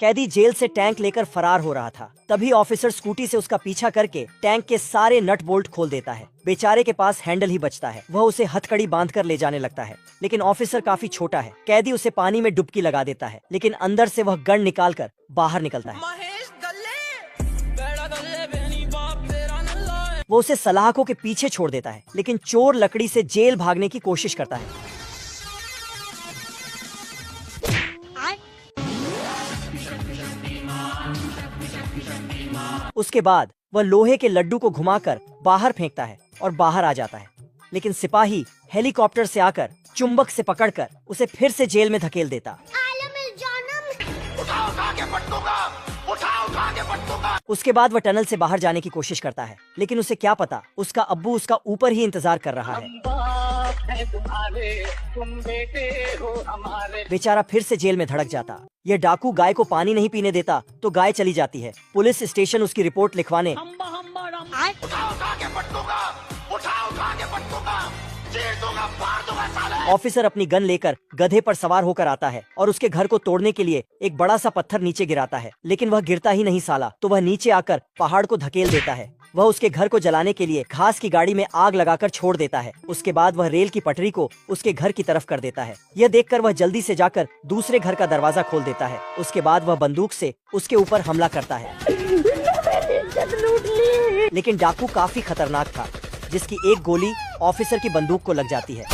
कैदी जेल से टैंक लेकर फरार हो रहा था। तभी ऑफिसर स्कूटी से उसका पीछा करके टैंक के सारे नट बोल्ट खोल देता है। बेचारे के पास हैंडल ही बचता है। वह उसे हथकड़ी बांधकर ले जाने लगता है, लेकिन ऑफिसर काफी छोटा है। कैदी उसे पानी में डुबकी लगा देता है, लेकिन अंदर से वह गन निकालकर बाहर निकलता है। वो उसे सलाखों के पीछे छोड़ देता है, लेकिन चोर लकड़ी से जेल भागने की कोशिश करता है। उसके बाद वह लोहे के लड्डू को घुमाकर बाहर फेंकता है और बाहर आ जाता है, लेकिन सिपाही हेलीकॉप्टर से आकर चुंबक से पकड़कर उसे फिर से जेल में धकेल देता। उसके बाद वह टनल से बाहर जाने की कोशिश करता है, लेकिन उसे क्या पता उसका अब्बू उसका ऊपर ही इंतजार कर रहा है। बेचारा फिर से जेल में धड़क जाता। यह डाकू गाय को पानी नहीं पीने देता तो गाय चली जाती है। पुलिस स्टेशन उसकी रिपोर्ट लिखवाने ऑफिसर अपनी गन लेकर गधे पर सवार होकर आता है और उसके घर को तोड़ने के लिए एक बड़ा सा पत्थर नीचे गिराता है, लेकिन वह गिरता ही नहीं साला, तो वह नीचे आकर पहाड़ को धकेल देता है। वह उसके घर को जलाने के लिए घास की गाड़ी में आग लगाकर छोड़ देता है। उसके बाद वह रेल की पटरी को उसके घर की तरफ कर देता है। यह देखकर वह जल्दी से जाकर दूसरे घर का दरवाजा खोल देता है। उसके बाद वह बंदूक से उसके ऊपर हमला करता है, लेकिन डाकू काफी खतरनाक था, जिसकी एक गोली ऑफिसर की बंदूक को लग जाती है।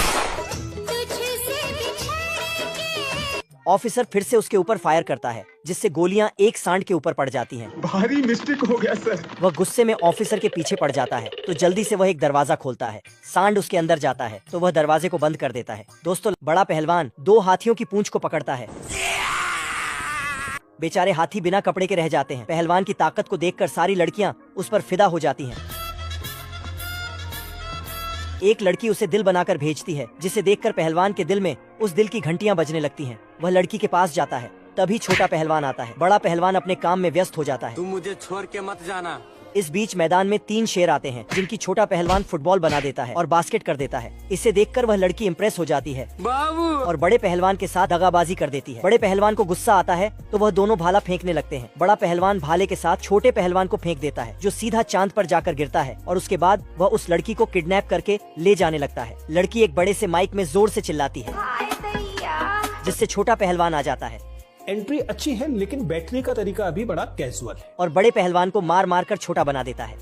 ऑफिसर फिर से उसके ऊपर फायर करता है, जिससे गोलियां एक सांड के ऊपर पड़ जाती हैं। भारी मिस्टेक हो गया सर। वह गुस्से में ऑफिसर के पीछे पड़ जाता है, तो जल्दी से वह एक दरवाजा खोलता है। सांड उसके अंदर जाता है, तो वह दरवाजे को बंद कर देता है। दोस्तों, बड़ा पहलवान 2 हाथियों की पूंछ को पकड़ता है। बेचारे हाथी बिना कपड़े के रह जाते हैं। पहलवान की ताकत को देखकर सारी लड़कियां उस पर फिदा हो जाती हैं। एक लड़की उसे दिल बनाकर भेजती है, जिसे देखकर पहलवान के दिल में उस दिल की घंटियां बजने लगती हैं। वह लड़की के पास जाता है, तभी छोटा पहलवान आता है। बड़ा पहलवान अपने काम में व्यस्त हो जाता है। तुम मुझे छोड़ के मत जाना। इस बीच मैदान में 3 शेर आते हैं, जिनकी छोटा पहलवान फुटबॉल बना देता है और बास्केट कर देता है। इसे देखकर वह लड़की इम्प्रेस हो जाती है बाबू और बड़े पहलवान के साथ दगाबाजी कर देती है। बड़े पहलवान को गुस्सा आता है, तो वह दोनों भाला फेंकने लगते हैं। बड़ा पहलवान भाले के साथ छोटे पहलवान को फेंक देता है, जो सीधा चांद पर जाकर गिरता है, और उसके बाद वह उस लड़की को किडनैप करके ले जाने लगता है। लड़की एक बड़े से माइक में जोर से चिल्लाती है, जिससे छोटा पहलवान आ जाता है। एंट्री अच्छी है, लेकिन बैठने का तरीका अभी बड़ा कैजुअल है। और बड़े पहलवान को मार मार कर छोटा बना देता है।